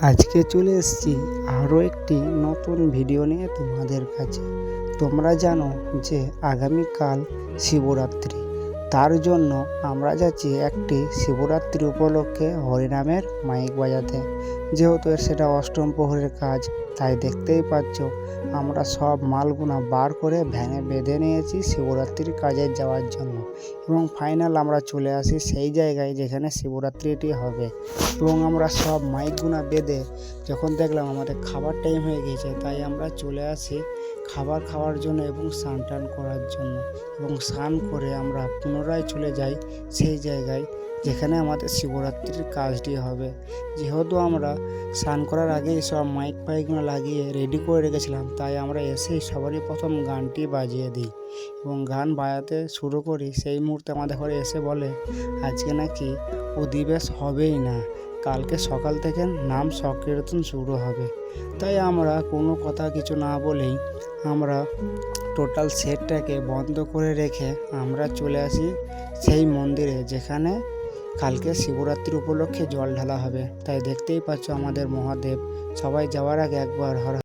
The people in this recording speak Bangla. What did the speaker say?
আজকে চলে এসেছি আরও একটি নতুন ভিডিও নিয়ে তোমাদের কাছে। তোমরা জানো যে আগামীকাল শিবরাত্রি, তার জন্য আমরা যাচ্ছি একটি শিবরাত্রি উপলক্ষে হরিনামের মাইক বাজাতে। যেহেতু সেটা অষ্টম প্রহরের কাজ, তাই দেখতেই পাচ্ছ আমরা সব মালগুনা বার করে ভ্যানে বেঁধে নিয়েছি শিবরাত্রির কাজে যাওয়ার জন্য। এবং ফাইনাল আমরা চলে আসি সেই জায়গায় যেখানে শিবরাত্রিটি হবে। এবং আমরা সব মাইকগুনা বেঁধে যখন দেখলাম আমাদের খাবার টাইম হয়ে গিয়েছে, তাই আমরা চলে আসি খাবার খাওয়ার জন্য এবং স্নান টান করার জন্য। এবং স্নান করে আমরা পুনরায় চলে যাই সেই জায়গায় যেখানে আমাদের শিবরাত্রির কাজটি হবে। যেহেতু আমরা স্নান করার আগেই সব মাইক ফাইকগুলো লাগিয়ে রেডি করে রেখেছিলাম, তাই আমরা এসেই সবারই প্রথম গানটি বাজিয়ে দিই এবং গান বাজাতে শুরু করি। সেই মুহূর্তে আমাদের ঘরে এসে বলে আজকে নাকি অধিবেশ হবেই না, কালকে সকাল থেকে নাম সংকীর্তন শুরু হবে। তাই আমরা কোনো কথা কিছু না বলেই আমরা টোটাল সেটটাকে বন্ধ করে রেখে আমরা চলে আসি সেই মন্দিরে যেখানে কালকে শিবরাত্রি উপলক্ষে জল ঢালা হবে। তাই দেখতেই পাচ্ছ আমাদের মহাদেব। সবাই যাওয়ার আগে একবার হর